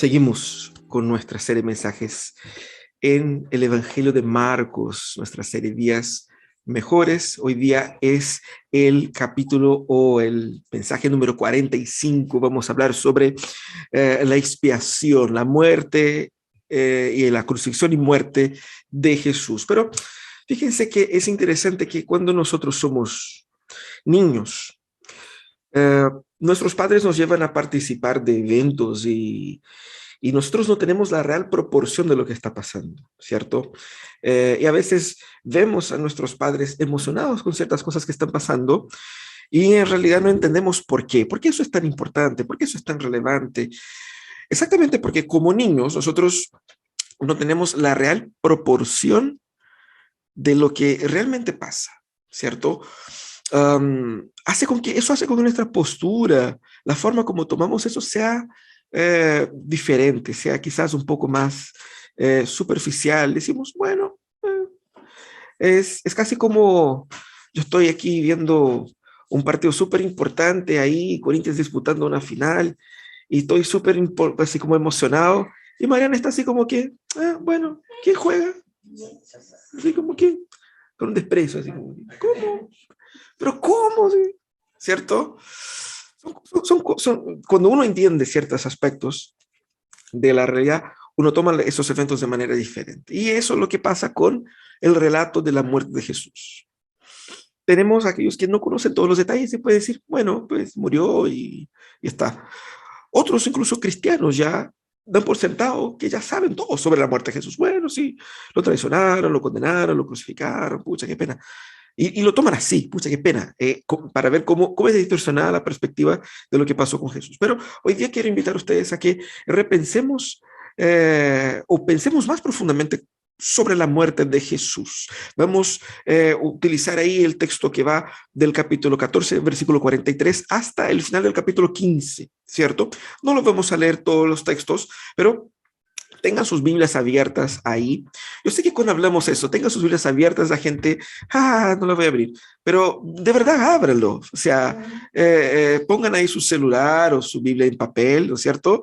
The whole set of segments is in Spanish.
Seguimos con nuestra serie de mensajes en el Evangelio de Marcos, nuestra serie Días Mejores. Hoy día es el capítulo o el mensaje número 45. Vamos a hablar sobre la expiación, la muerte y la crucifixión y muerte de Jesús. Pero fíjense que es interesante que cuando nosotros somos niños, eh, nuestros padres nos llevan a participar de eventos y nosotros no tenemos la real proporción de lo que está pasando, ¿cierto? Y a veces vemos a nuestros padres emocionados con ciertas cosas que están pasando y en realidad no entendemos por qué eso es tan importante, por qué eso es tan relevante. Exactamente porque como niños nosotros no tenemos la real proporción de lo que realmente pasa, ¿cierto? Eso hace con que nuestra postura, la forma como tomamos eso sea diferente, sea quizás un poco más superficial. Decimos, bueno, es casi como yo estoy aquí viendo un partido súper importante ahí, Corinthians disputando una final, y estoy súper así como emocionado, y Mariana está así como que, bueno, ¿quién juega? Así como que, con un desprecio, así como, ¿cómo? ¿Pero cómo? ¿Sí? ¿Cierto? Cuando uno entiende ciertos aspectos de la realidad, uno toma esos eventos de manera diferente. Y eso es lo que pasa con el relato de la muerte de Jesús. Tenemos a aquellos que no conocen todos los detalles y pueden decir, bueno, pues murió y está. Otros, incluso cristianos, ya dan por sentado que ya saben todo sobre la muerte de Jesús. Bueno, sí, lo traicionaron, lo condenaron, lo crucificaron, pucha, qué pena. Y lo toman así, pucha, qué pena, para ver cómo es distorsionada la perspectiva de lo que pasó con Jesús. Pero hoy día quiero invitar a ustedes a que repensemos o pensemos más profundamente sobre la muerte de Jesús. Vamos a utilizar ahí el texto que va del capítulo 14, versículo 43, hasta el final del capítulo 15, ¿cierto? No lo vamos a leer todos los textos, pero tengan sus Biblias abiertas ahí. Yo sé que cuando hablamos eso, tengan sus Biblias abiertas, la gente, no la voy a abrir, pero de verdad ábranlo. O sea, pongan ahí su celular o su Biblia en papel, ¿no es cierto?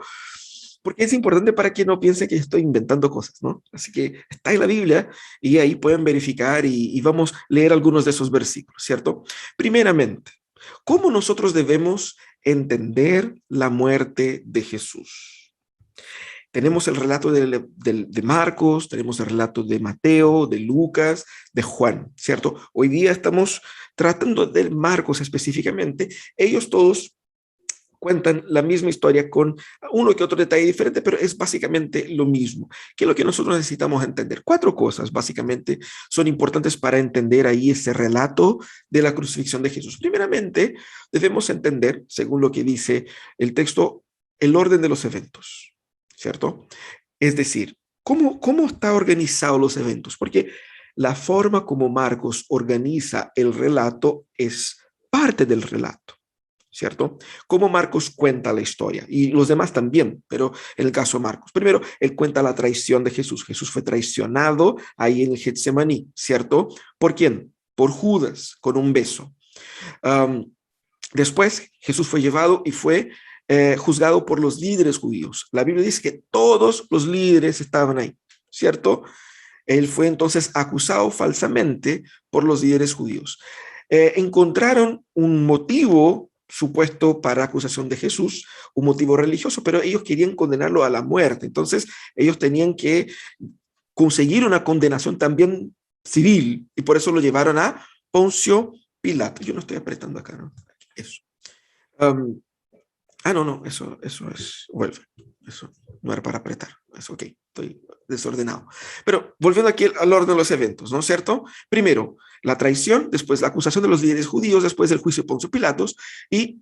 Porque es importante para que no piensen que estoy inventando cosas, ¿no? Así que está en la Biblia y ahí pueden verificar y vamos a leer algunos de esos versículos, ¿cierto? Primeramente, ¿cómo nosotros debemos entender la muerte de Jesús? Tenemos el relato de Marcos, tenemos el relato de Mateo, de Lucas, de Juan, ¿cierto? Hoy día estamos tratando de Marcos específicamente. Ellos todos cuentan la misma historia con uno que otro detalle diferente, pero es básicamente lo mismo. ¿Qué es lo que nosotros necesitamos entender? 4 cosas básicamente son importantes para entender ahí ese relato de la crucifixión de Jesús. Primeramente, debemos entender, según lo que dice el texto, el orden de los eventos, ¿cierto? Es decir, ¿cómo está organizado los eventos? Porque la forma como Marcos organiza el relato es parte del relato, ¿cierto? Cómo Marcos cuenta la historia y los demás también, pero en el caso de Marcos, primero, él cuenta la traición de Jesús. Jesús fue traicionado ahí en el Getsemaní, ¿cierto? ¿Por quién? Por Judas, con un beso. Después, Jesús fue llevado y fue juzgado por los líderes judíos. La Biblia dice que todos los líderes estaban ahí, ¿cierto? Él fue entonces acusado falsamente por los líderes judíos. Encontraron un motivo supuesto para acusación de Jesús, un motivo religioso, pero ellos querían condenarlo a la muerte. Entonces, ellos tenían que conseguir una condenación también civil y por eso lo llevaron a Poncio Pilato. Yo no estoy apretando acá, ¿no? Eso. Um, no, eso es, vuelve. Eso no era para apretar. Es ok, estoy desordenado. Pero volviendo aquí al orden de los eventos, ¿no es cierto? Primero, la traición, después la acusación de los líderes judíos, después el juicio de Poncio Pilato, y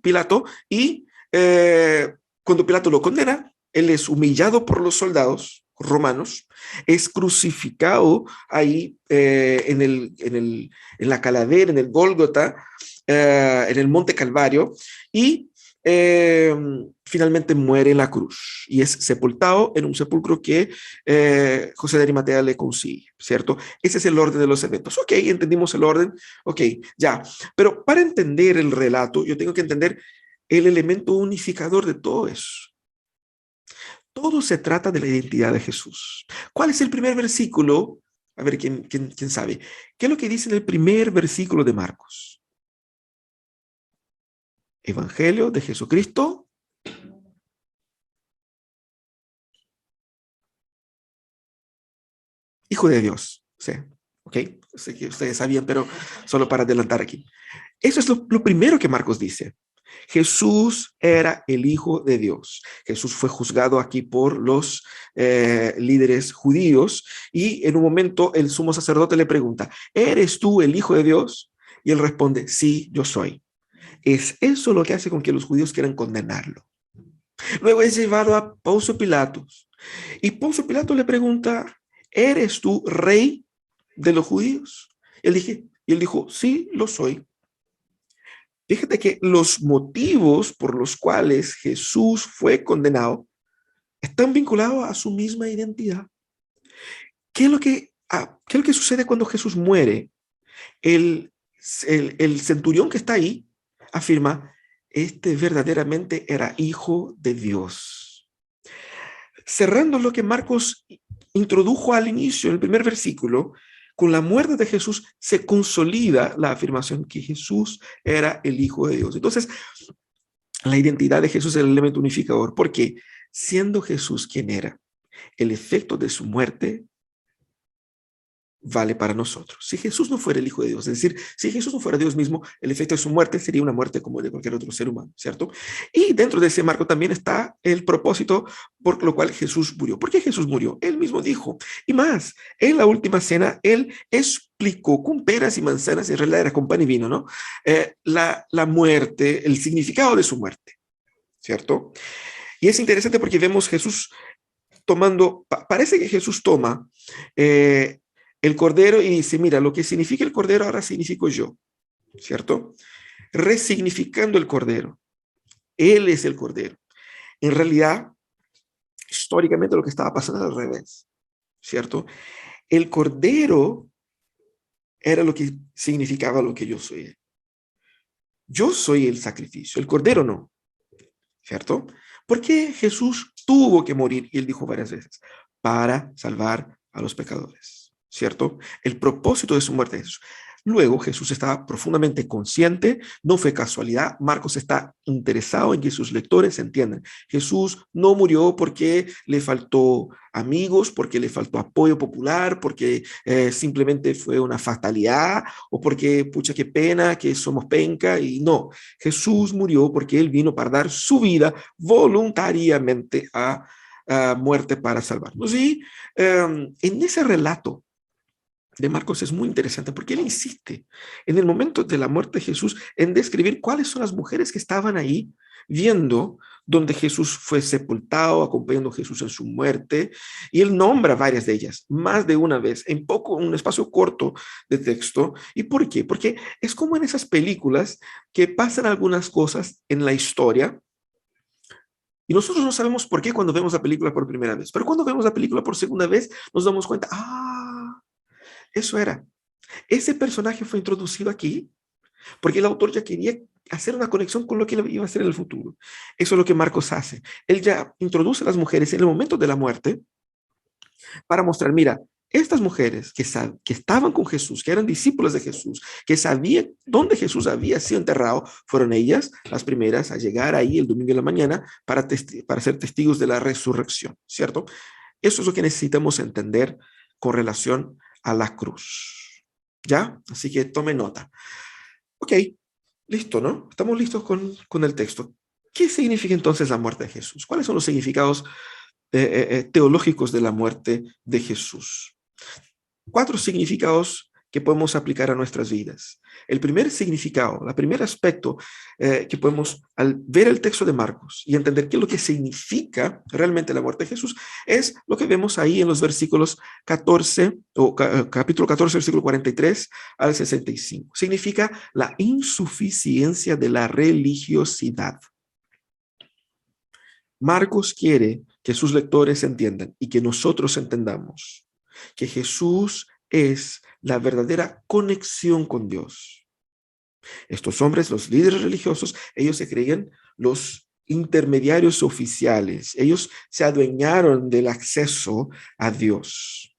cuando Pilato lo condena, él es humillado por los soldados romanos, es crucificado ahí en la calavera, en el Gólgota, en el Monte Calvario, y finalmente muere en la cruz y es sepultado en un sepulcro que José de Arimatea le consigue, ¿cierto? Ese es el orden de los eventos. Ok, entendimos el orden, ok, ya. Pero para entender el relato, yo tengo que entender el elemento unificador de todo eso. Todo se trata de la identidad de Jesús. ¿Cuál es el primer versículo? A ver, ¿quién sabe? ¿Qué es lo que dice en el primer versículo de Marcos? Evangelio de Jesucristo, Hijo de Dios. Sí, ok. Sé que ustedes sabían, pero solo para adelantar aquí. Eso es lo primero que Marcos dice. Jesús era el Hijo de Dios. Jesús fue juzgado aquí por los líderes judíos y en un momento el sumo sacerdote le pregunta, ¿eres tú el Hijo de Dios? Y él responde, sí, yo soy. Es eso lo que hace con que los judíos quieran condenarlo. Luego es llevado a Poncio Pilatos y Poncio Pilato le pregunta, ¿eres tú rey de los judíos? Y él dijo, sí, lo soy. Fíjate que los motivos por los cuales Jesús fue condenado están vinculados a su misma identidad. ¿Qué es lo que sucede cuando Jesús muere? El, el centurión que está ahí afirma, este verdaderamente era hijo de Dios. Cerrando lo que Marcos introdujo al inicio, en el primer versículo, con la muerte de Jesús se consolida la afirmación que Jesús era el Hijo de Dios. Entonces, la identidad de Jesús es el elemento unificador, porque siendo Jesús quien era, el efecto de su muerte vale para nosotros. Si Jesús no fuera el Hijo de Dios, es decir, si Jesús no fuera Dios mismo, el efecto de su muerte sería una muerte como de cualquier otro ser humano, ¿cierto? Y dentro de ese marco también está el propósito por lo cual Jesús murió. ¿Por qué Jesús murió? Él mismo dijo, y más, en la última cena, él explicó con peras y manzanas, en realidad era con pan y vino, ¿no? La muerte, el significado de su muerte, ¿cierto? Y es interesante porque vemos Jesús tomando, parece que Jesús toma el cordero y dice, mira, lo que significa el cordero ahora significo yo, ¿cierto? Resignificando el cordero. Él es el cordero. En realidad, históricamente lo que estaba pasando al revés, ¿cierto? El cordero era lo que significaba lo que yo soy. Yo soy el sacrificio, el cordero no, ¿cierto? Porque Jesús tuvo que morir, y él dijo varias veces, para salvar a los pecadores, ¿cierto? El propósito de su muerte es eso. Luego Jesús estaba profundamente consciente, no fue casualidad, Marcos está interesado en que sus lectores entiendan. Jesús no murió porque le faltó amigos, porque le faltó apoyo popular, porque simplemente fue una fatalidad o porque, pucha, qué pena que somos penca y no. Jesús murió porque él vino para dar su vida voluntariamente a muerte para salvarnos. Y en ese relato de Marcos es muy interesante porque él insiste en el momento de la muerte de Jesús en describir cuáles son las mujeres que estaban ahí viendo donde Jesús fue sepultado, acompañando a Jesús en su muerte, y él nombra varias de ellas, más de una vez, en un espacio corto de texto. ¿Y por qué? Porque es como en esas películas que pasan algunas cosas en la historia, y nosotros no sabemos por qué cuando vemos la película por primera vez, pero cuando vemos la película por segunda vez, nos damos cuenta, eso era. Ese personaje fue introducido aquí porque el autor ya quería hacer una conexión con lo que iba a hacer en el futuro. Eso es lo que Marcos hace. Él ya introduce a las mujeres en el momento de la muerte para mostrar, mira, estas mujeres que estaban con Jesús, que eran discípulos de Jesús, que sabían dónde Jesús había sido enterrado, fueron ellas las primeras a llegar ahí el domingo en la mañana para ser testigos de la resurrección, ¿cierto? Eso es lo que necesitamos entender con relación a la cruz. ¿Ya? Así que tome nota. Ok, listo, ¿no? Estamos listos con el texto. ¿Qué significa entonces la muerte de Jesús? ¿Cuáles son los significados teológicos de la muerte de Jesús? 4 significados que podemos aplicar a nuestras vidas. El primer significado, el primer aspecto que podemos, al ver el texto de Marcos y entender qué es lo que significa realmente la muerte de Jesús, es lo que vemos ahí en los versículos 14, o capítulo 14, versículo 43 al 65. Significa la insuficiencia de la religiosidad. Marcos quiere que sus lectores entiendan y que nosotros entendamos que Jesús es la verdadera conexión con Dios. Estos hombres, los líderes religiosos, ellos se creían los intermediarios oficiales. Ellos se adueñaron del acceso a Dios.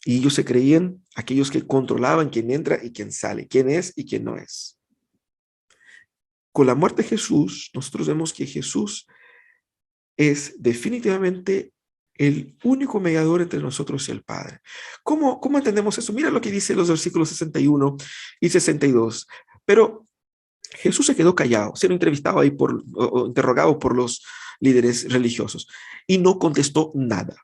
Y ellos se creían aquellos que controlaban quién entra y quién sale, quién es y quién no es. Con la muerte de Jesús, nosotros vemos que Jesús es definitivamente el único mediador entre nosotros y el Padre. ¿Cómo entendemos eso? Mira lo que dice los versículos 61 y 62. Pero Jesús se quedó callado, siendo entrevistado ahí o interrogado por los líderes religiosos, y no contestó nada.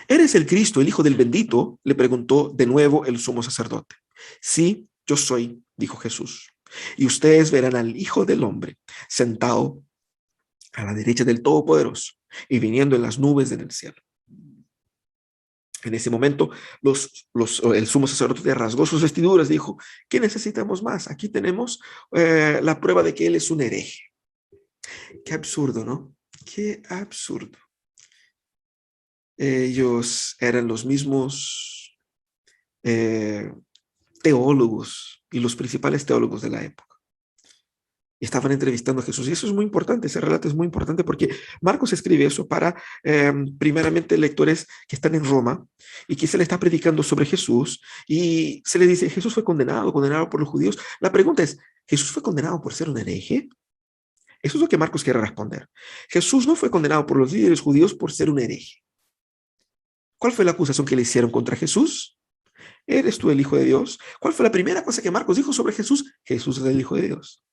¿Eres el Cristo, el Hijo del Bendito?, le preguntó de nuevo el sumo sacerdote. Sí, yo soy, dijo Jesús. Y ustedes verán al Hijo del Hombre sentado a la derecha del Todopoderoso y viniendo en las nubes en el cielo. En ese momento, el sumo sacerdote rasgó sus vestiduras y dijo, ¿qué necesitamos más? Aquí tenemos la prueba de que él es un hereje. Qué absurdo, ¿no? Qué absurdo. Ellos eran los mismos teólogos y los principales teólogos de la época. Estaban entrevistando a Jesús. Y eso es muy importante, ese relato es muy importante porque Marcos escribe eso para, primeramente, lectores que están en Roma y que se le está predicando sobre Jesús y se le dice, Jesús fue condenado por los judíos. La pregunta es, ¿Jesús fue condenado por ser un hereje? Eso es lo que Marcos quiere responder. Jesús no fue condenado por los líderes judíos por ser un hereje. ¿Cuál fue la acusación que le hicieron contra Jesús? ¿Eres tú el Hijo de Dios? ¿Cuál fue la primera cosa que Marcos dijo sobre Jesús? Jesús es el Hijo de Dios.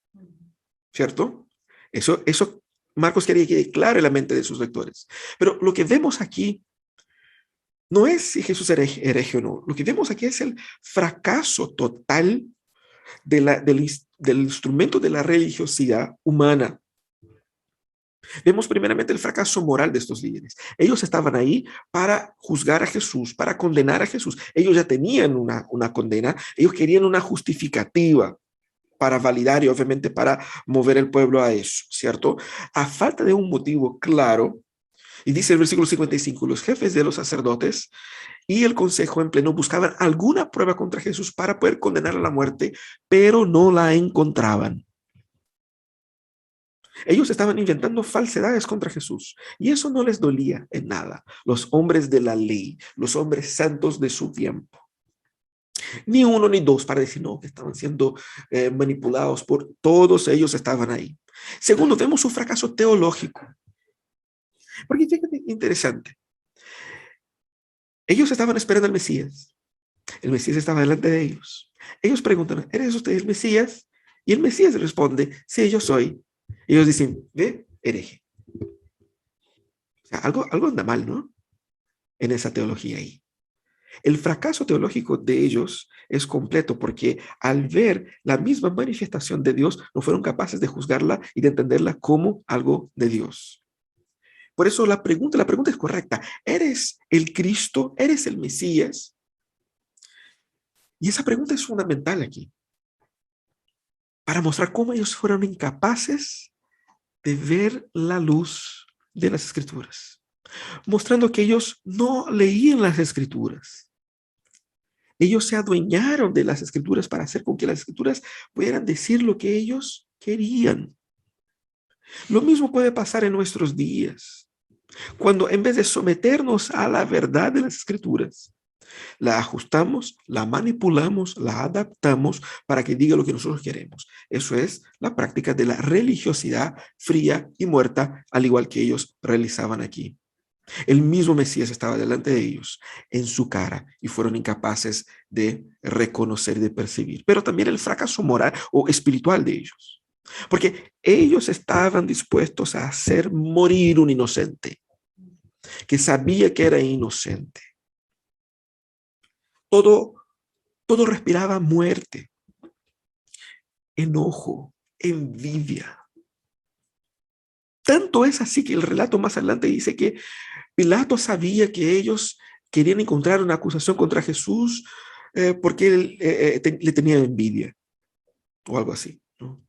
¿Cierto? Eso Marcos quería que quede claro en la mente de sus lectores. Pero lo que vemos aquí no es si Jesús era hereje o no. Lo que vemos aquí es el fracaso total del instrumento de la religiosidad humana. Vemos primeramente el fracaso moral de estos líderes. Ellos estaban ahí para juzgar a Jesús, para condenar a Jesús. Ellos ya tenían una condena, ellos querían una justificativa para validar y obviamente para mover el pueblo a eso, ¿cierto? A falta de un motivo claro, y dice el versículo 55, los jefes de los sacerdotes y el consejo en pleno buscaban alguna prueba contra Jesús para poder condenar a la muerte, pero no la encontraban. Ellos estaban inventando falsedades contra Jesús y eso no les dolía en nada. Los hombres de la ley, los hombres santos de su tiempo. Ni uno ni dos para decir no, que estaban siendo manipulados por todos ellos estaban ahí. Segundo, vemos un fracaso teológico. Porque fíjate, interesante. Ellos estaban esperando al Mesías. El Mesías estaba delante de ellos. Ellos preguntan, ¿eres usted el Mesías? Y el Mesías responde, sí, yo soy. Y ellos dicen, ve, hereje. O sea, algo anda mal, ¿no? En esa teología ahí. El fracaso teológico de ellos es completo porque al ver la misma manifestación de Dios, no fueron capaces de juzgarla y de entenderla como algo de Dios. Por eso la pregunta es correcta. ¿Eres el Cristo? ¿Eres el Mesías? Y esa pregunta es fundamental aquí para mostrar cómo ellos fueron incapaces de ver la luz de las Escrituras, mostrando que ellos no leían las Escrituras. Ellos se adueñaron de las Escrituras para hacer con que las Escrituras pudieran decir lo que ellos querían. Lo mismo puede pasar en nuestros días, cuando en vez de someternos a la verdad de las Escrituras, la ajustamos, la manipulamos, la adaptamos para que diga lo que nosotros queremos. Eso es la práctica de la religiosidad fría y muerta, al igual que ellos realizaban aquí. El mismo Mesías estaba delante de ellos, en su cara, y fueron incapaces de reconocer y de percibir. Pero también el fracaso moral o espiritual de ellos, porque ellos estaban dispuestos a hacer morir un inocente, que sabía que era inocente. Todo respiraba muerte, enojo, envidia. Tanto es así que el relato más adelante dice que Pilato sabía que ellos querían encontrar una acusación contra Jesús porque él le tenía envidia o algo así, ¿no?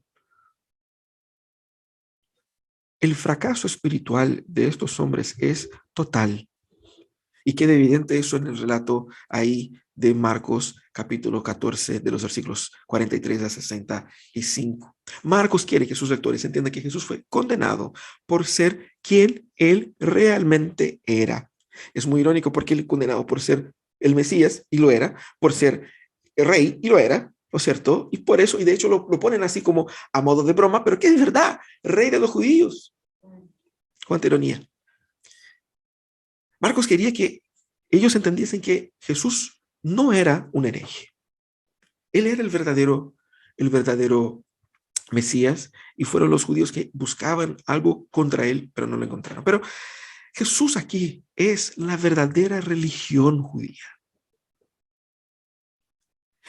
El fracaso espiritual de estos hombres es total. Y queda evidente eso en el relato ahí de Marcos capítulo 14 de los versículos 43 a 65. Marcos quiere que sus lectores entiendan que Jesús fue condenado por ser quien él realmente era. Es muy irónico porque él es condenado por ser el Mesías, y lo era, por ser el rey, y lo era, ¿no es cierto? Y por eso, y de hecho lo ponen así como a modo de broma, pero que es verdad, rey de los judíos. Cuánta ironía. Marcos quería que ellos entendiesen que Jesús no era un hereje. Él era el verdadero Mesías, y fueron los judíos que buscaban algo contra él, pero no lo encontraron. Pero Jesús aquí es la verdadera religión judía.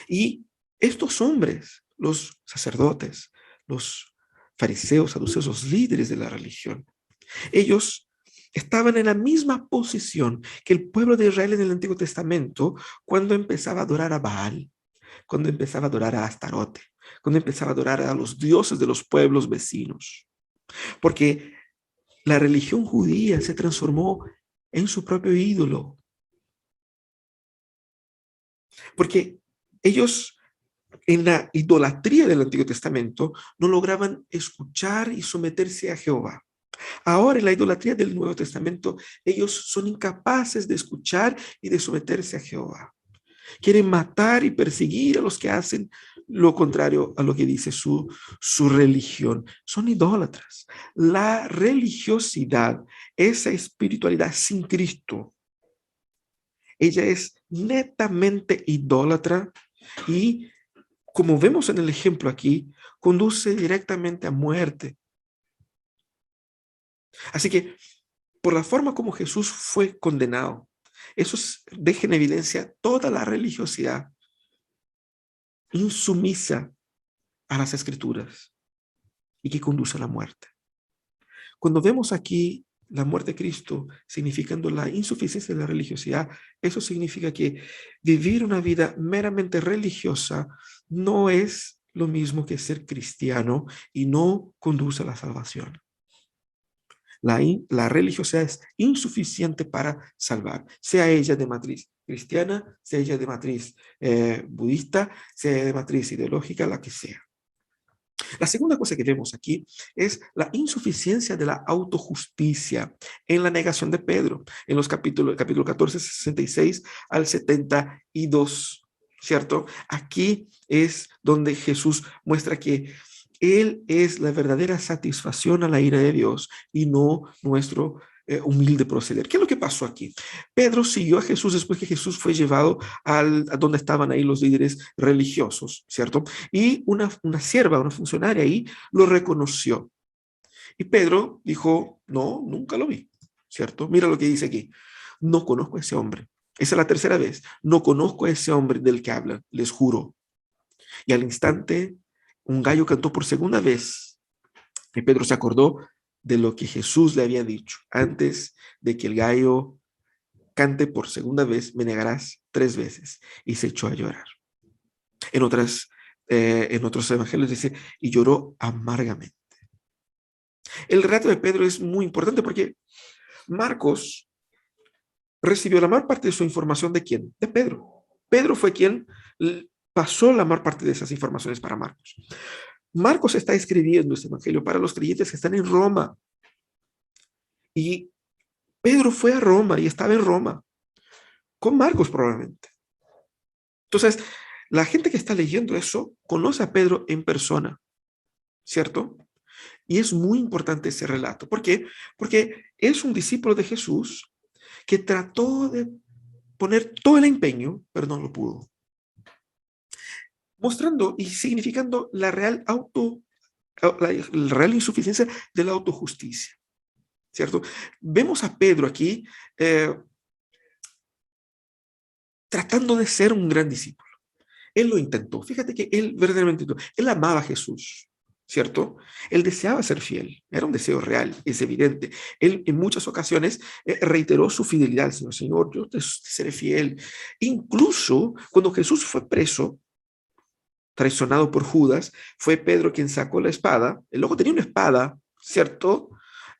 Y estos hombres, los sacerdotes, los fariseos, saduceos, los líderes de la religión, ellos estaban en la misma posición que el pueblo de Israel en el Antiguo Testamento cuando empezaba a adorar a Baal, cuando empezaba a adorar a Astarote, cuando empezaba a adorar a los dioses de los pueblos vecinos. Porque la religión judía se transformó en su propio ídolo. Porque ellos en la idolatría del Antiguo Testamento no lograban escuchar y someterse a Jehová. Ahora en la idolatría del Nuevo Testamento ellos son incapaces de escuchar y de someterse a Jehová. Quieren matar y perseguir a los que hacen lo contrario a lo que dice su religión. Son idólatras. La religiosidad, esa espiritualidad sin Cristo, ella es netamente idólatra y, como vemos en el ejemplo aquí, conduce directamente a muerte. Así que, por la forma como Jesús fue condenado, eso deja en evidencia toda la religiosidad insumisa a las escrituras y que conduce a la muerte. Cuando vemos aquí la muerte de Cristo significando la insuficiencia de la religiosidad, eso significa que vivir una vida meramente religiosa no es lo mismo que ser cristiano y no conduce a la salvación. La religiosidad es insuficiente para salvar, sea ella de matriz cristiana, sea ella de matriz budista, sea de matriz ideológica, la que sea. La segunda cosa que vemos aquí es la insuficiencia de la autojusticia en la negación de Pedro, en los capítulo 14, 66 al 72, ¿cierto? Aquí es donde Jesús muestra que Él es la verdadera satisfacción a la ira de Dios y no nuestro humilde proceder. ¿Qué es lo que pasó aquí? Pedro siguió a Jesús después que Jesús fue llevado a donde estaban ahí los líderes religiosos, ¿cierto? Y una sierva, una funcionaria ahí, lo reconoció. Y Pedro dijo, no, nunca lo vi, ¿cierto? Mira lo que dice aquí. No conozco a ese hombre. Esa es la tercera vez. No conozco a ese hombre del que hablan, les juro. Y al instante, un gallo cantó por segunda vez. Y Pedro se acordó de lo que Jesús le había dicho. Antes de que el gallo cante por segunda vez, me negarás 3 veces. Y se echó a llorar. En otros evangelios dice, y lloró amargamente. El relato de Pedro es muy importante porque Marcos recibió la mayor parte de su información ¿de quién? De Pedro. Pedro fue quien pasó la mayor parte de esas informaciones para Marcos. Marcos está escribiendo este evangelio para los creyentes que están en Roma. Y Pedro fue a Roma y estaba en Roma con Marcos probablemente. Entonces, la gente que está leyendo eso conoce a Pedro en persona, ¿cierto? Y es muy importante ese relato. ¿Por qué? Porque es un discípulo de Jesús que trató de poner todo el empeño, pero no lo pudo. Mostrando y significando la real insuficiencia de la autojusticia, ¿cierto? Vemos a Pedro aquí tratando de ser un gran discípulo. Él lo intentó. Fíjate que él verdaderamente intentó. Él amaba a Jesús, ¿cierto? Él deseaba ser fiel. Era un deseo real, es evidente. Él en muchas ocasiones reiteró su fidelidad al Señor. Señor, yo te seré fiel. Incluso cuando Jesús fue preso, traicionado por Judas, fue Pedro quien sacó la espada. El loco tenía una espada, ¿cierto?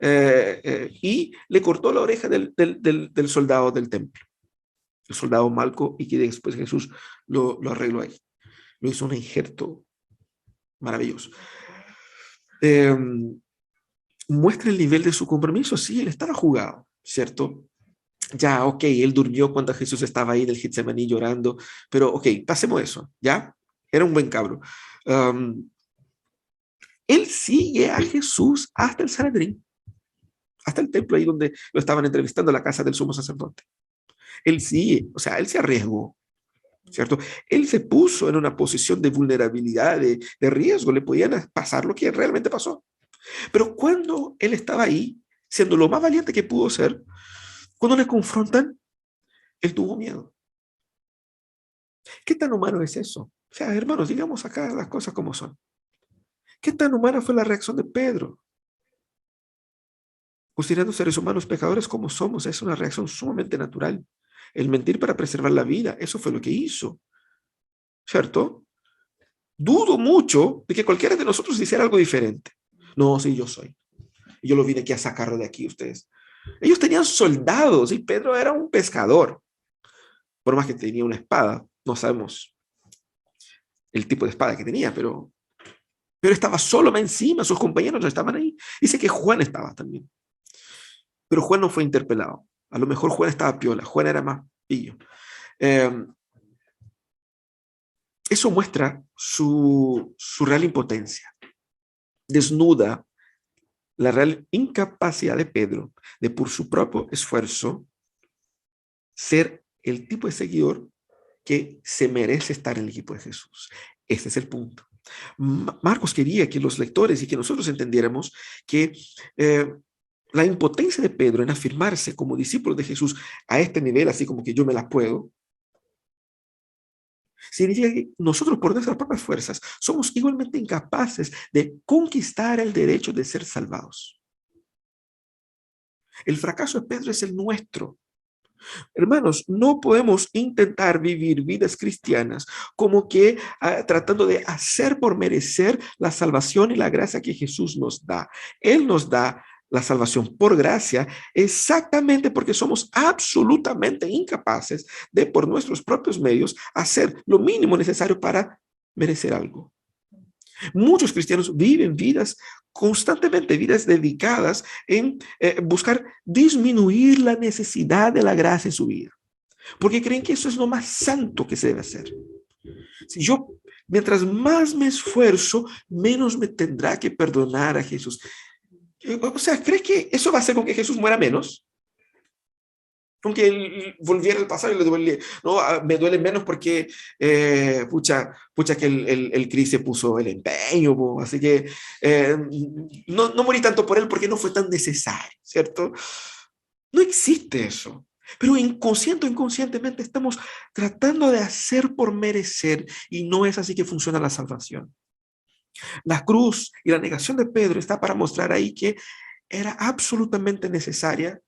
y le cortó la oreja del soldado del templo, el soldado Malco, y que después Jesús lo arregló ahí. Lo hizo un injerto maravilloso. Eh, Muestra el nivel de su compromiso. Sí, él estaba jugado, ¿cierto? Ya, ok, él durmió cuando Jesús estaba ahí en el Getsemaní llorando, pero ok, pasemos eso, ¿ya? Era un buen cabro. Um, Él sigue a Jesús hasta el Sanedrín, hasta el templo ahí donde lo estaban entrevistando, la casa del sumo sacerdote. Él sigue, o sea, él se arriesgó, ¿cierto? Él se puso en una posición de vulnerabilidad, de riesgo, le podían pasar lo que realmente pasó. Pero cuando él estaba ahí, siendo lo más valiente que pudo ser, cuando le confrontan, él tuvo miedo. ¿Qué tan humano es eso? O sea, hermanos, digamos acá las cosas como son. ¿Qué tan humana fue la reacción de Pedro? Considerando seres humanos pecadores como somos, es una reacción sumamente natural. El mentir para preservar la vida, eso fue lo que hizo, ¿cierto? Dudo mucho de que cualquiera de nosotros hiciera algo diferente. No, sí, yo soy. Yo lo vine aquí a sacarlo de aquí, ustedes. Ellos tenían soldados y Pedro era un pescador. Por más que tenía una espada, no sabemos el tipo de espada que tenía, pero estaba solo más encima, sus compañeros no estaban ahí. Dice que Juan estaba también. Pero Juan no fue interpelado. A lo mejor Juan estaba piola, Juan era más pillo. Eh, Eso muestra su real impotencia. Desnuda la real incapacidad de Pedro de por su propio esfuerzo ser el tipo de seguidor que se merece estar en el equipo de Jesús. Ese es el punto. Marcos quería que los lectores y que nosotros entendiéramos que la impotencia de Pedro en afirmarse como discípulo de Jesús a este nivel, así como que yo me la puedo, significa que nosotros por nuestras propias fuerzas somos igualmente incapaces de conquistar el derecho de ser salvados. El fracaso de Pedro es el nuestro. Hermanos, no podemos intentar vivir vidas cristianas como que tratando de hacer por merecer la salvación y la gracia que Jesús nos da. Él nos da la salvación por gracia exactamente porque somos absolutamente incapaces de por nuestros propios medios hacer lo mínimo necesario para merecer algo. Muchos cristianos viven vidas constantemente, vidas dedicadas en buscar disminuir la necesidad de la gracia en su vida, porque creen que eso es lo más santo que se debe hacer. Si yo, mientras más me esfuerzo, menos me tendrá que perdonar a Jesús. O sea, ¿crees que eso va a hacer con que Jesús muera menos? Con que él volviera al pasado y le duele, no, me duele menos porque pucha que el Cris se puso el empeño, po, así que no morí tanto por él porque no fue tan necesario, ¿cierto? No existe eso. Pero inconsciente o inconscientemente estamos tratando de hacer por merecer y no es así que funciona la salvación. La cruz y la negación de Pedro está para mostrar ahí que era absolutamente necesaria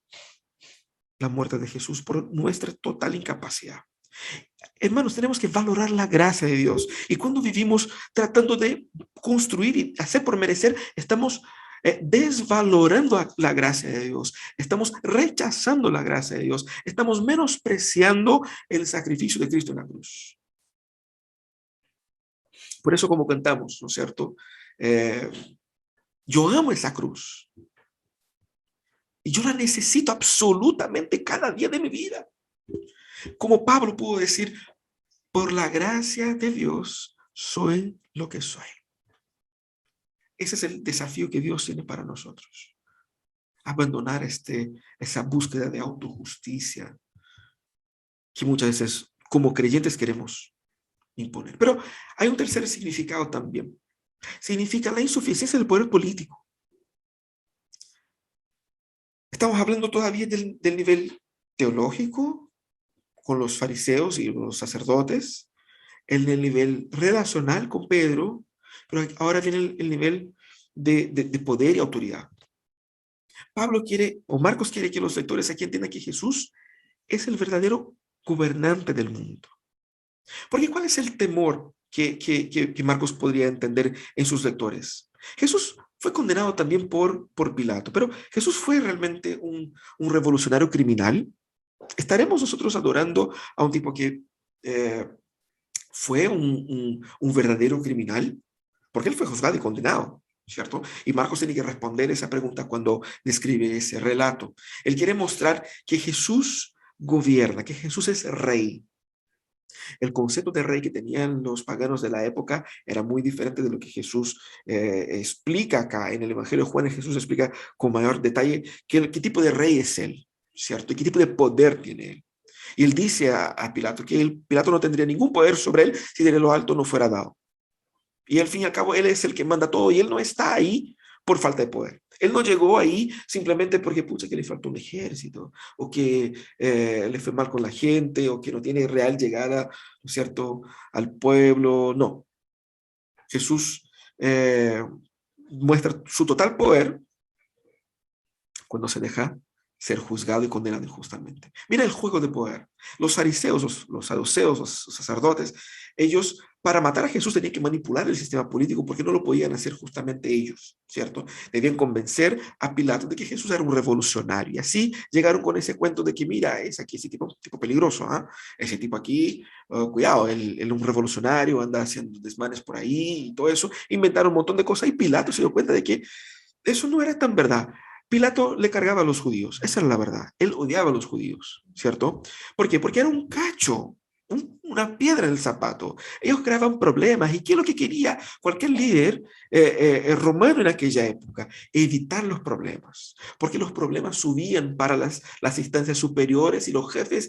la muerte de Jesús por nuestra total incapacidad. Hermanos, tenemos que valorar la gracia de Dios. Y cuando vivimos tratando de construir y hacer por merecer, estamos desvalorando la gracia de Dios. Estamos rechazando la gracia de Dios. Estamos menospreciando el sacrificio de Cristo en la cruz. Por eso como cantamos, ¿no es cierto? Yo amo esa cruz. Y yo la necesito absolutamente cada día de mi vida. Como Pablo pudo decir, por la gracia de Dios soy lo que soy. Ese es el desafío que Dios tiene para nosotros. Abandonar esa búsqueda de autojusticia que muchas veces como creyentes queremos imponer. Pero hay un tercer significado también. Significa la insuficiencia del poder político. Estamos hablando todavía del nivel teológico con los fariseos y los sacerdotes, el nivel relacional con Pedro, pero ahora viene el nivel de poder y autoridad. Pablo quiere, o Marcos quiere que los lectores aquí entiendan que Jesús es el verdadero gobernante del mundo. Porque ¿cuál es el temor que Marcos podría entender en sus lectores? Jesús fue condenado también por Pilato. Pero Jesús fue realmente un revolucionario criminal. ¿Estaremos nosotros adorando a un tipo que eh, fue un verdadero criminal? Porque él fue juzgado y condenado, ¿cierto? Y Marcos tiene que responder esa pregunta cuando describe ese relato. Él quiere mostrar que Jesús gobierna, que Jesús es rey. El concepto de rey que tenían los paganos de la época era muy diferente de lo que Jesús explica acá. En el Evangelio de Juan, Jesús explica con mayor detalle qué tipo de rey es él, ¿cierto? Y qué tipo de poder tiene él. Y él dice a Pilato que Pilato no tendría ningún poder sobre él si de lo alto no fuera dado. Y al fin y al cabo, él es el que manda todo y él no está ahí por falta de poder. Él no llegó ahí simplemente porque, pucha, que le faltó un ejército, o que le fue mal con la gente, o que no tiene real llegada, ¿no es cierto?, al pueblo. No. Jesús muestra su total poder cuando se deja ser juzgado y condenado injustamente. Mira el juego de poder. Los fariseos, los saduceos, los sacerdotes, ellos para matar a Jesús tenían que manipular el sistema político porque no lo podían hacer justamente ellos, ¿cierto? Debían convencer a Pilato de que Jesús era un revolucionario. Y así llegaron con ese cuento de que, mira, es aquí ese tipo peligroso, ¿eh? Ese tipo aquí, cuidado, él es un revolucionario, anda haciendo desmanes por ahí y todo eso. Inventaron un montón de cosas y Pilato se dio cuenta de que eso no era tan verdad. Pilato le cargaba a los judíos, esa era la verdad. Él odiaba a los judíos, ¿cierto? ¿Por qué? Porque era un cacho, una piedra en el zapato. Ellos creaban problemas. ¿Y qué es lo que quería cualquier líder romano en aquella época? Evitar los problemas, porque los problemas subían para las instancias superiores y los jefes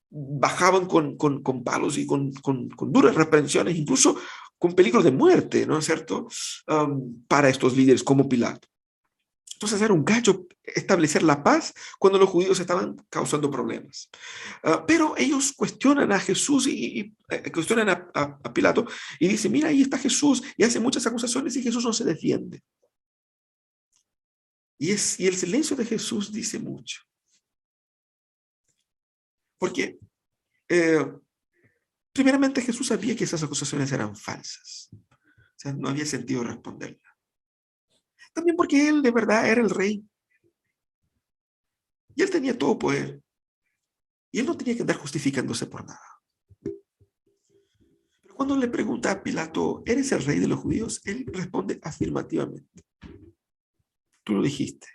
bajaban con palos y con duras reprensiones, incluso con peligro de muerte, ¿no es cierto? Para estos líderes como Pilato. Entonces era un gacho establecer la paz cuando los judíos estaban causando problemas. Pero ellos cuestionan a Jesús y cuestionan a Pilato y dicen, mira, ahí está Jesús, y hace muchas acusaciones y Jesús no se defiende. Y el silencio de Jesús dice mucho. Porque primeramente Jesús sabía que esas acusaciones eran falsas. O sea, no había sentido responderlas. También porque él de verdad era el rey. Y él tenía todo poder. Y él no tenía que andar justificándose por nada. Pero cuando le pregunta a Pilato, ¿eres el rey de los judíos? Él responde afirmativamente. Tú lo dijiste.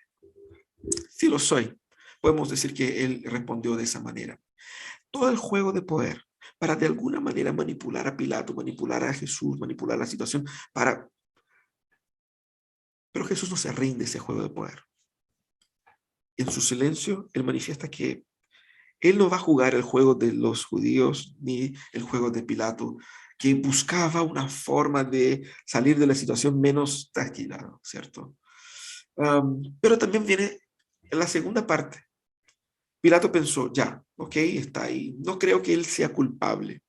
Sí lo soy. Podemos decir que él respondió de esa manera. Todo el juego de poder para de alguna manera manipular a Pilato, manipular a Jesús, manipular la situación, pero Jesús no se rinde a ese juego de poder. En su silencio, él manifiesta que él no va a jugar el juego de los judíos ni el juego de Pilato, que buscaba una forma de salir de la situación menos tranquila, ¿cierto? Pero también viene la segunda parte. Pilato pensó, ya, ok, está ahí. No creo que él sea culpable.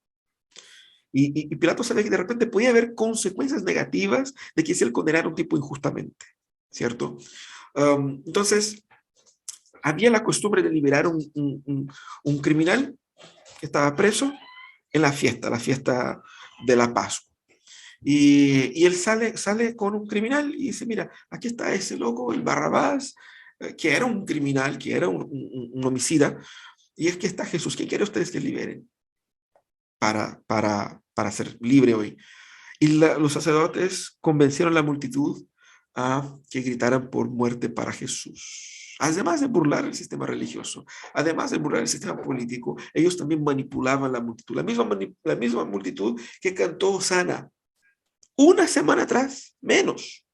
Y Pilato sabe que de repente podía haber consecuencias negativas de que si él condenara a un tipo injustamente, ¿cierto? Entonces, había la costumbre de liberar un criminal que estaba preso en la fiesta de la Pascua. Y él sale con un criminal y dice, mira, aquí está ese loco, el Barrabás, que era un criminal, que era un homicida, y es que está Jesús. ¿Quién quiere ustedes que liberen para ser libre hoy? Y los sacerdotes convencieron a la multitud a que gritaran por muerte para Jesús. Además de burlar el sistema religioso, además de burlar el sistema político, ellos también manipulaban la multitud. La misma multitud que cantó Hosana una semana atrás, menos.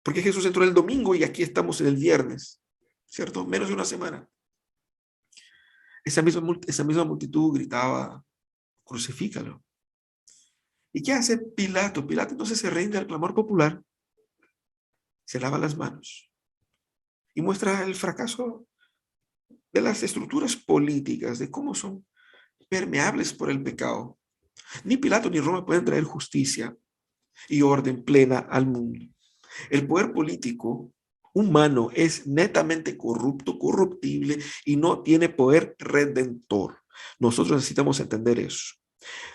Porque Jesús entró el domingo y aquí estamos en el viernes, ¿cierto? Menos de una semana. Esa misma multitud gritaba, crucifícalo. ¿Y qué hace Pilato? Pilato entonces se rinde al clamor popular, se lava las manos y muestra el fracaso de las estructuras políticas, de cómo son permeables por el pecado. Ni Pilato ni Roma pueden traer justicia y orden plena al mundo. El poder político humano es netamente corrupto, corruptible y no tiene poder redentor. Nosotros necesitamos entender eso.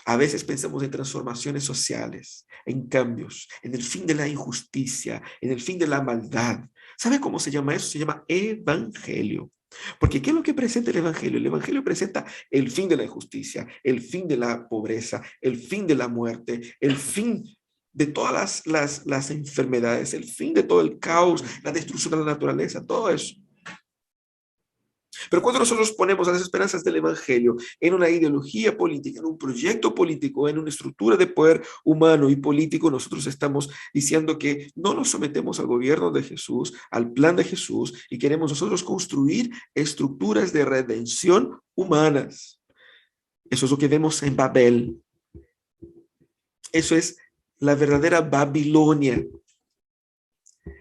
A veces pensamos en transformaciones sociales, en cambios, en el fin de la injusticia, en el fin de la maldad. ¿Sabe cómo se llama eso? Se llama evangelio. Porque ¿qué es lo que presenta el evangelio? El evangelio presenta el fin de la injusticia, el fin de la pobreza, el fin de la muerte, el fin de todas las enfermedades, el fin de todo el caos, la destrucción de la naturaleza, todo eso. Pero cuando nosotros ponemos las esperanzas del evangelio en una ideología política, en un proyecto político, en una estructura de poder humano y político, nosotros estamos diciendo que no nos sometemos al gobierno de Jesús, al plan de Jesús, y queremos nosotros construir estructuras de redención humanas. Eso es lo que vemos en Babel. Eso es la verdadera Babilonia.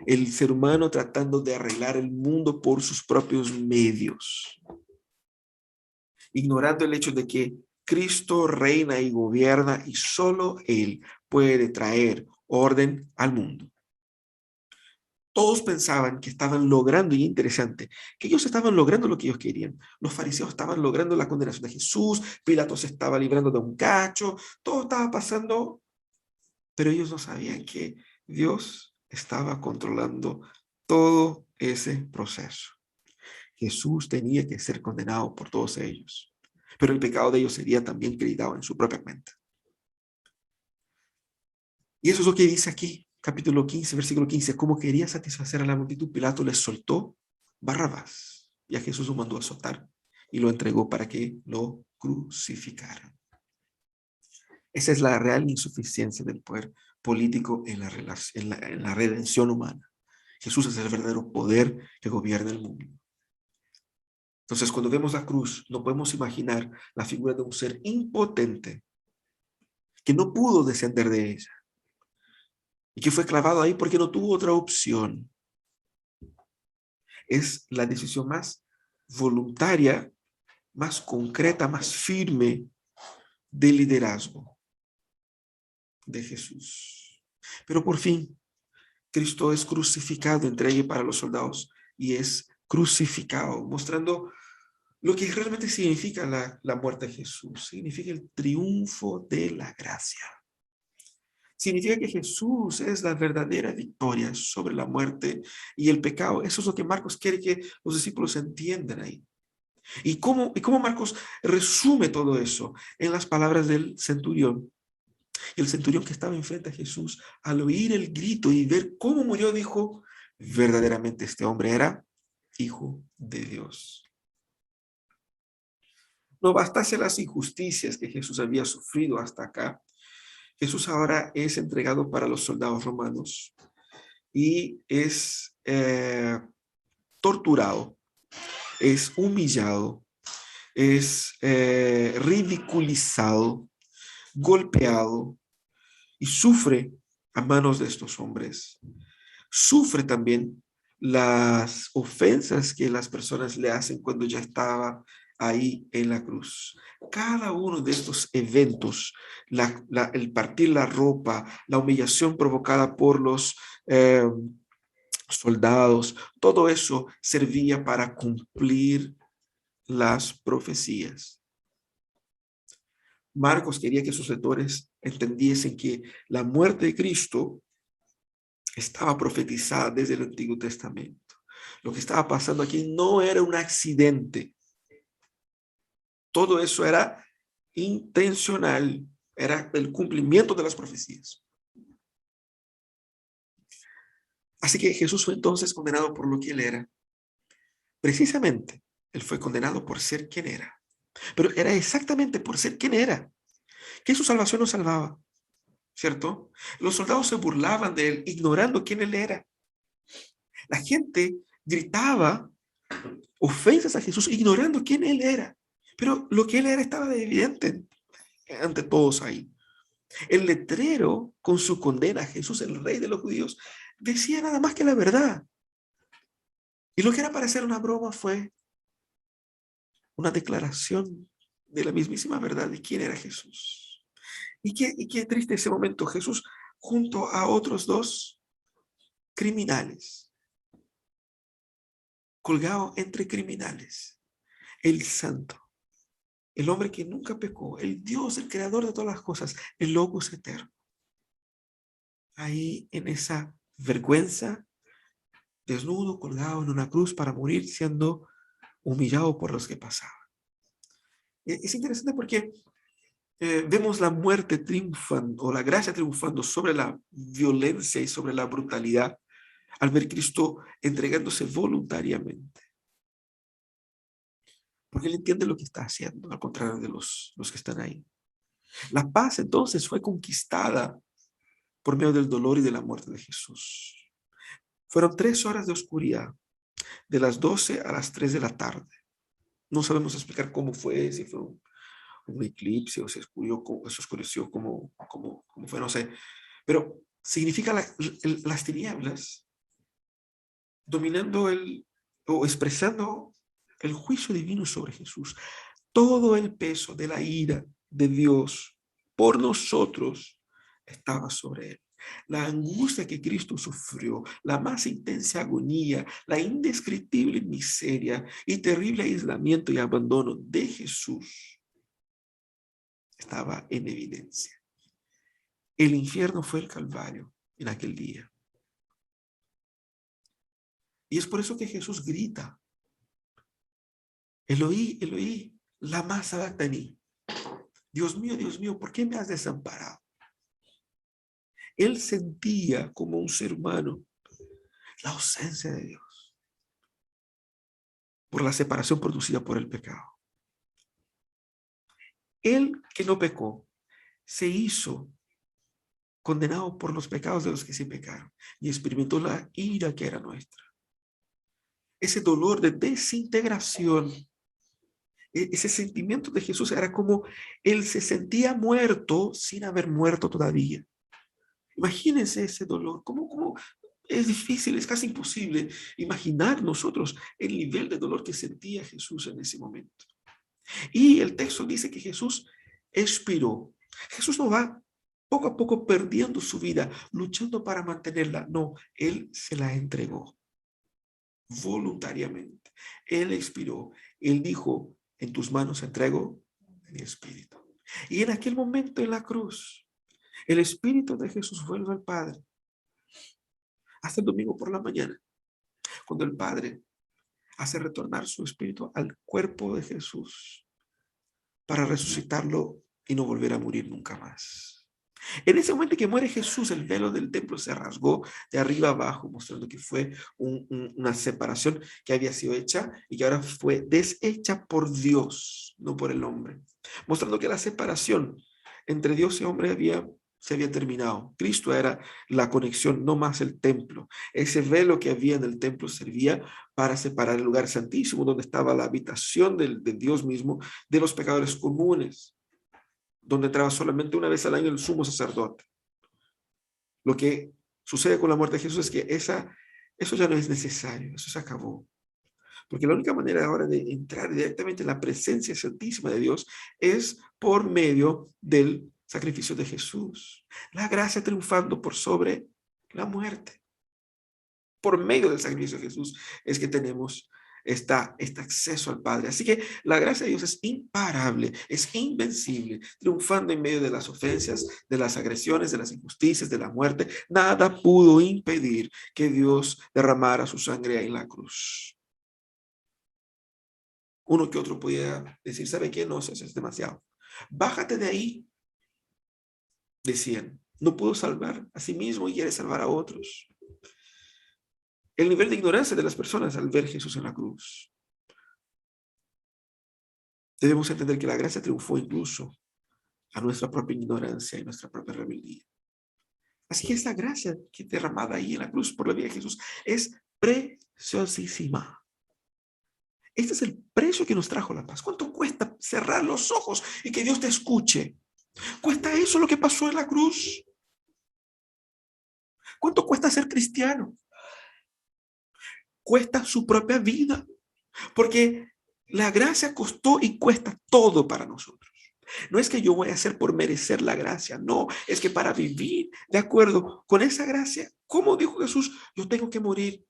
El ser humano tratando de arreglar el mundo por sus propios medios, ignorando el hecho de que Cristo reina y gobierna y solo Él puede traer orden al mundo. Todos pensaban que estaban logrando, y interesante, que ellos estaban logrando lo que ellos querían. Los fariseos estaban logrando la condenación de Jesús, Pilato se estaba librando de un cacho, todo estaba pasando, pero ellos no sabían que Dios estaba controlando todo ese proceso. Jesús tenía que ser condenado por todos ellos, pero el pecado de ellos sería también gritado en su propia cuenta. Y eso es lo que dice aquí, capítulo 15, versículo 15. Como quería satisfacer a la multitud, Pilato les soltó Barrabás, y a Jesús lo mandó a azotar y lo entregó para que lo crucificaran. Esa es la real insuficiencia del poder político en la redención humana. Jesús es el verdadero poder que gobierna el mundo. Entonces, cuando vemos la cruz, no podemos imaginar la figura de un ser impotente que no pudo descender de ella y que fue clavado ahí porque no tuvo otra opción. Es la decisión más voluntaria, más concreta, más firme del liderazgo de Jesús. Pero por fin, Cristo es crucificado, entregue para los soldados, y es crucificado, mostrando lo que realmente significa la muerte de Jesús. Significa el triunfo de la gracia. Significa que Jesús es la verdadera victoria sobre la muerte y el pecado. Eso es lo que Marcos quiere que los discípulos entiendan ahí. ¿Y cómo Marcos resume todo eso? En las palabras del centurión. El centurión que estaba enfrente a Jesús, al oír el grito y ver cómo murió, dijo, verdaderamente este hombre era hijo de Dios. No bastase las injusticias que Jesús había sufrido hasta acá, Jesús ahora es entregado para los soldados romanos y es torturado, es humillado, es ridiculizado, golpeado y sufre a manos de estos hombres. Sufre también las ofensas que las personas le hacen cuando ya estaba ahí en la cruz. Cada uno de estos eventos, el partir la ropa, la humillación provocada por los soldados, todo eso servía para cumplir las profecías. Marcos quería que sus lectores entendiesen que la muerte de Cristo estaba profetizada desde el Antiguo Testamento. Lo que estaba pasando aquí no era un accidente. Todo eso era intencional, era el cumplimiento de las profecías. Así que Jesús fue entonces condenado por lo que él era. Precisamente, él fue condenado por ser quien era. Pero era exactamente por ser quien era que su salvación nos salvaba, ¿cierto? Los soldados se burlaban de él, ignorando quién él era. La gente gritaba ofensas a Jesús, ignorando quién él era. Pero lo que él era estaba evidente ante todos ahí. El letrero, con su condena a Jesús, el rey de los judíos, decía nada más que la verdad. Y lo que era para hacer una broma fue una declaración de la mismísima verdad de quién era Jesús. Y qué triste ese momento. Jesús, junto a otros dos criminales, colgado entre criminales, el santo, el hombre que nunca pecó, el Dios, el creador de todas las cosas, el Logos eterno. Ahí en esa vergüenza, desnudo, colgado en una cruz para morir, siendo humillado por los que pasaban. Es interesante porque vemos la muerte triunfando, o la gracia triunfando sobre la violencia y sobre la brutalidad, al ver Cristo entregándose voluntariamente. Porque él entiende lo que está haciendo, al contrario de los que están ahí. La paz entonces fue conquistada por medio del dolor y de la muerte de Jesús. Fueron 3 horas de oscuridad, de las 12 a las 3 de la tarde. No sabemos explicar cómo fue, si fue un eclipse o se oscureció como fue, no sé. Pero significa las tinieblas dominando o expresando el juicio divino sobre Jesús. Todo el peso de la ira de Dios por nosotros estaba sobre él. La angustia que Cristo sufrió, la más intensa agonía, la indescriptible miseria y terrible aislamiento y abandono de Jesús estaba en evidencia. El infierno fue el Calvario en aquel día. Y es por eso que Jesús grita: Eloí, Eloí, lama sabactani. Dios mío, ¿por qué me has desamparado? Él sentía como un ser humano la ausencia de Dios por la separación producida por el pecado. Él que no pecó se hizo condenado por los pecados de los que sí pecaron y experimentó la ira que era nuestra. Ese dolor de desintegración, ese sentimiento de Jesús era como él se sentía muerto sin haber muerto todavía. Imagínense ese dolor, ¿cómo es difícil, es casi imposible imaginar nosotros el nivel de dolor que sentía Jesús en ese momento? Y el texto dice que Jesús expiró. Jesús no va poco a poco perdiendo su vida, luchando para mantenerla. No, Él se la entregó voluntariamente. Él expiró. Él dijo: en tus manos entrego mi espíritu. Y en aquel momento en la cruz, el espíritu de Jesús vuelve al Padre. Hasta el domingo por la mañana, cuando el Padre hace retornar su espíritu al cuerpo de Jesús para resucitarlo y no volver a morir nunca más. En ese momento que muere Jesús, el velo del templo se rasgó de arriba abajo, mostrando que fue una separación que había sido hecha y que ahora fue deshecha por Dios, no por el hombre. Mostrando que la separación entre Dios y hombre se había terminado. Cristo era la conexión, no más el templo. Ese velo que había en el templo servía para separar el lugar santísimo, donde estaba la habitación de Dios mismo, de los pecadores comunes, donde entraba solamente una vez al año el sumo sacerdote. Lo que sucede con la muerte de Jesús es que eso ya no es necesario, eso se acabó. Porque la única manera ahora de entrar directamente en la presencia santísima de Dios es por medio del sacrificio de Jesús. La gracia triunfando por sobre la muerte. Por medio del sacrificio de Jesús es que tenemos este acceso al Padre. Así que la gracia de Dios es imparable, es invencible, triunfando en medio de las ofensas, de las agresiones, de las injusticias, de la muerte. Nada pudo impedir que Dios derramara su sangre en la cruz. Uno que otro podía decir: ¿sabe qué? No, eso es demasiado. Bájate de ahí, decían. No pudo salvar a sí mismo y quiere salvar a otros. El nivel de ignorancia de las personas al ver a Jesús en la cruz. Debemos entender que la gracia triunfó incluso a nuestra propia ignorancia y nuestra propia rebeldía. Así que esta gracia que derramada ahí en la cruz por la vida de Jesús es preciosísima. Este es el precio que nos trajo la paz. ¿Cuánto cuesta cerrar los ojos y que Dios te escuche? ¿Cuesta eso lo que pasó en la cruz? ¿Cuánto cuesta ser cristiano? Cuesta su propia vida, porque la gracia costó y cuesta todo para nosotros. No es que yo voy a hacer por merecer la gracia, no, es que para vivir de acuerdo con esa gracia, como dijo Jesús, yo tengo que morir.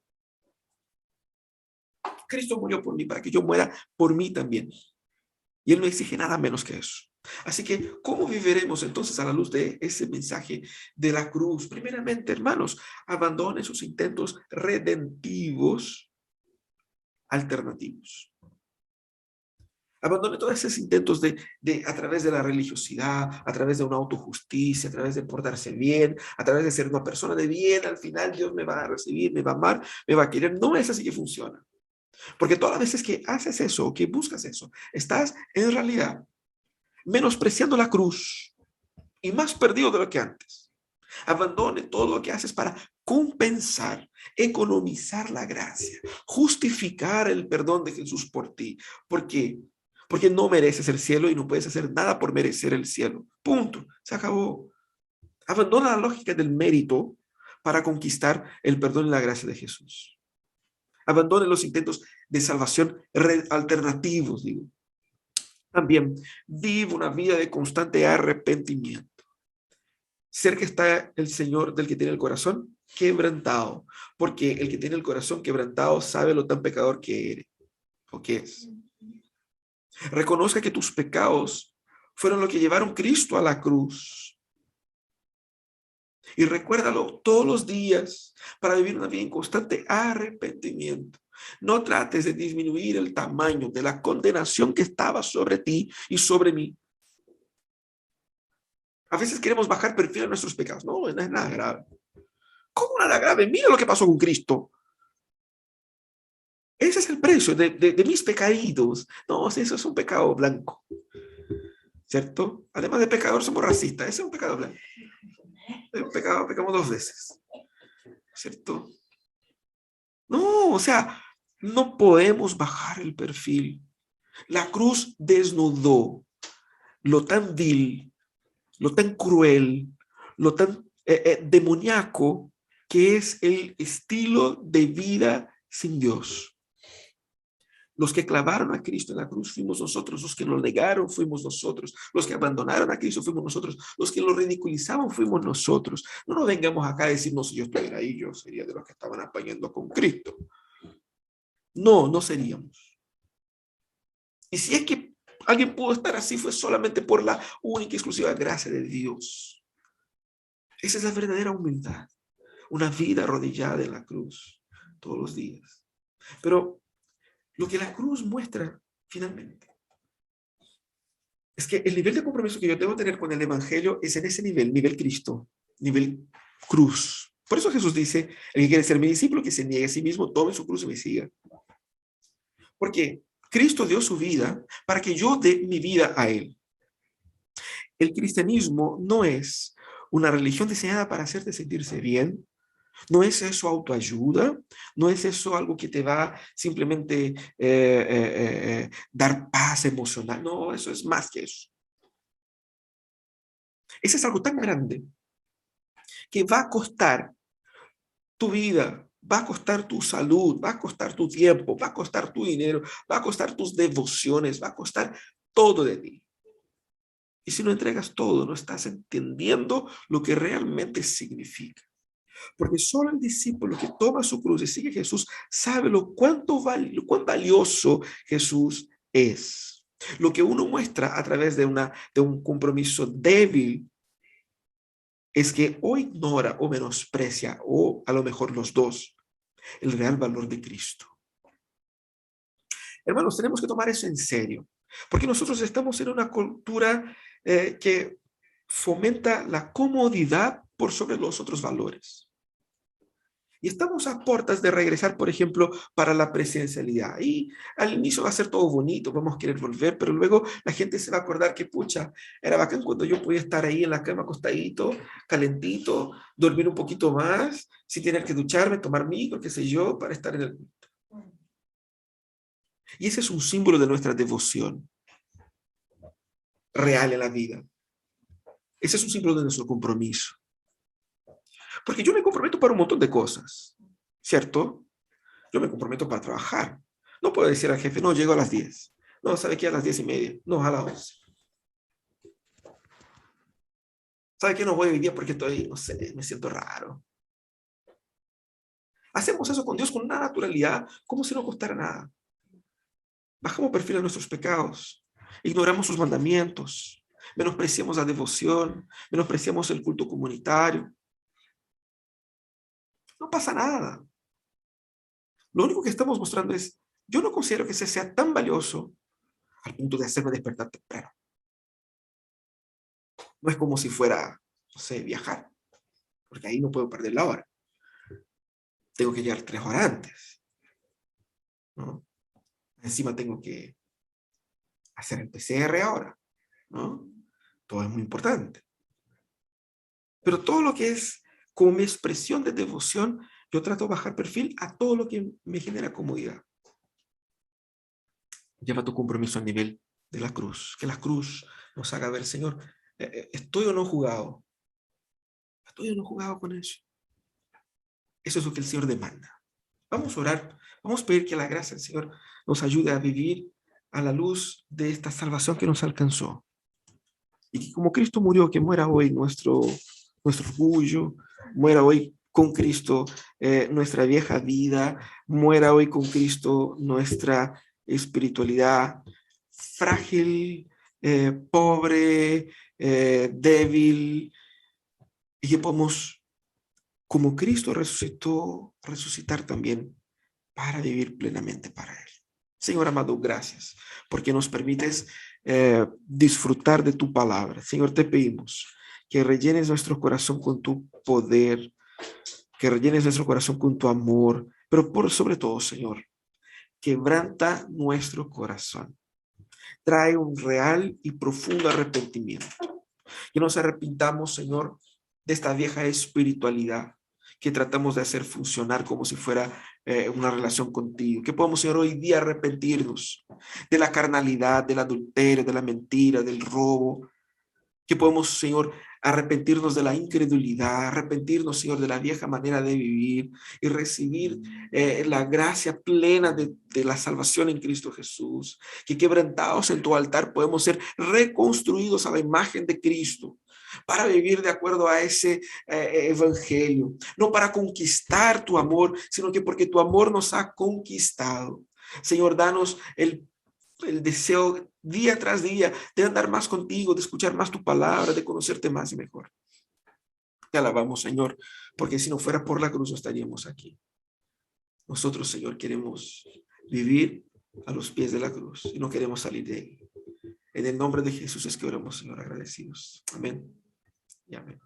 Cristo murió por mí para que yo muera por mí también. Y Él no exige nada menos que eso. Así que, ¿cómo viviremos entonces a la luz de ese mensaje de la cruz? Primeramente, hermanos, abandone sus intentos redentivos alternativos. Abandone todos esos intentos a través de la religiosidad, a través de una autojusticia, a través de portarse bien, a través de ser una persona de bien. Al final Dios me va a recibir, me va a amar, me va a querer. No es así que funciona. Porque todas las veces que haces eso, que buscas eso, estás en realidad menospreciando la cruz y más perdido de lo que antes. Abandone todo lo que haces para compensar, economizar la gracia, justificar el perdón de Jesús por ti. ¿Por qué? Porque no mereces el cielo y no puedes hacer nada por merecer el cielo. Punto. Se acabó. Abandona la lógica del mérito para conquistar el perdón y la gracia de Jesús. Abandone los intentos de salvación alternativos, digo. También vive una vida de constante arrepentimiento. Cerca está el Señor del que tiene el corazón quebrantado, porque el que tiene el corazón quebrantado sabe lo tan pecador que eres o que es. Reconozca que tus pecados fueron lo que llevaron Cristo a la cruz. Y recuérdalo todos los días para vivir una vida en constante arrepentimiento. No trates de disminuir el tamaño de la condenación que estaba sobre ti y sobre mí. A veces queremos bajar perfil a nuestros pecados. No, no es nada grave. ¿Cómo nada grave? Mira lo que pasó con Cristo. Ese es el precio de mis pecaditos. No, eso es un pecado blanco. ¿Cierto? Además de pecador, somos racistas. Ese es un pecado blanco. Es un pecado, pecamos dos veces. ¿Cierto? No, o sea, no podemos bajar el perfil. La cruz desnudó lo tan vil, lo tan cruel, lo tan demoníaco que es el estilo de vida sin Dios. Los que clavaron a Cristo en la cruz fuimos nosotros, los que lo negaron fuimos nosotros, los que abandonaron a Cristo fuimos nosotros, los que lo ridiculizaban fuimos nosotros. No nos vengamos acá a decirnos, si yo estuviera ahí, yo sería de los que estaban apañando con Cristo. No, no seríamos. Y si es que alguien pudo estar así, fue solamente por la única y exclusiva gracia de Dios. Esa es la verdadera humildad. Una vida arrodillada en la cruz todos los días. Pero lo que la cruz muestra finalmente es que el nivel de compromiso que yo debo tener con el evangelio es en ese nivel Cristo, nivel cruz. Por eso Jesús dice, el que quiere ser mi discípulo, que se niegue a sí mismo, tome su cruz y me siga. Porque Cristo dio su vida para que yo dé mi vida a Él. El cristianismo no es una religión diseñada para hacerte sentirse bien. No es eso autoayuda, no es eso algo que te va simplemente dar paz emocional. No, eso es más que eso. Eso es algo tan grande que va a costar tu vida, va a costar tu salud, va a costar tu tiempo, va a costar tu dinero, va a costar tus devociones, va a costar todo de ti. Y si no entregas todo, no estás entendiendo lo que realmente significa. Porque solo el discípulo que toma su cruz y sigue a Jesús sabe cuán valioso Jesús es. Lo que uno muestra a través de un compromiso débil es que o ignora o menosprecia, o a lo mejor los dos, el real valor de Cristo. Hermanos, tenemos que tomar eso en serio, porque nosotros estamos en una cultura que fomenta la comodidad por sobre los otros valores. Y estamos a puertas de regresar, por ejemplo, para la presencialidad. Y al inicio va a ser todo bonito, vamos a querer volver, pero luego la gente se va a acordar que, pucha, era bacán cuando yo podía estar ahí en la cama acostadito, calentito, dormir un poquito más, sin tener que ducharme, tomar micro, qué sé yo, para estar en el... Y ese es un símbolo de nuestra devoción real en la vida. Ese es un símbolo de nuestro compromiso. Porque yo me comprometo para un montón de cosas, ¿cierto? Yo me comprometo para trabajar. No puedo decir al jefe, no, llego a las 10. No, ¿sabe qué? A las 10:30. No, a las 11. ¿Sabe qué? No voy hoy día porque estoy, no sé, me siento raro. Hacemos eso con Dios con una naturalidad, como si no costara nada. Bajamos perfil a nuestros pecados. ignoramos sus mandamientos, menospreciamos la devoción, menospreciamos el culto comunitario. No pasa nada. Lo único que estamos mostrando es, yo no considero que ese sea tan valioso al punto de hacerme despertar temprano. No es como si fuera, no sé, viajar, porque ahí no puedo perder la hora. Tengo que llegar 3 horas antes, ¿no? Encima tengo que hacer el PCR ahora, ¿no? Todo es muy importante. Pero todo lo que es como mi expresión de devoción, yo trato de bajar perfil a todo lo que me genera comodidad. Lleva tu compromiso al nivel de la cruz. Que la cruz nos haga ver, Señor, ¿estoy o no jugado? ¿Estoy o no jugado con eso? Eso es lo que el Señor demanda. Vamos a orar, vamos a pedir que la gracia del Señor nos ayude a vivir a la luz de esta salvación que nos alcanzó. Y que como Cristo murió, que muera hoy nuestro orgullo, muera hoy con Cristo nuestra vieja vida, muera hoy con Cristo nuestra espiritualidad frágil, pobre, débil, y que podamos, como Cristo resucitó, resucitar también para vivir plenamente para Él. Señor amado, gracias porque nos permites disfrutar de tu palabra. Señor, te pedimos que rellenes nuestro corazón con tu poder, que rellenes nuestro corazón con tu amor, pero por sobre todo, Señor, quebranta nuestro corazón. Trae un real y profundo arrepentimiento. Que nos arrepintamos, Señor, de esta vieja espiritualidad que tratamos de hacer funcionar como si fuera una relación contigo. Que podamos, Señor, hoy día arrepentirnos de la carnalidad, del adulterio, de la mentira, del robo. Que podemos, Señor, arrepentirnos de la incredulidad, arrepentirnos, Señor, de la vieja manera de vivir y recibir la gracia plena de la salvación en Cristo Jesús. Que quebrantados en tu altar podemos ser reconstruidos a la imagen de Cristo para vivir de acuerdo a ese evangelio, no para conquistar tu amor, sino que porque tu amor nos ha conquistado. Señor, danos el deseo día tras día de andar más contigo, de escuchar más tu palabra, de conocerte más y mejor. Te alabamos, Señor, porque si no fuera por la cruz no estaríamos aquí. Nosotros, Señor, queremos vivir a los pies de la cruz y no queremos salir de ahí. En el nombre de Jesús es que oramos, Señor, agradecidos. Amén y amén.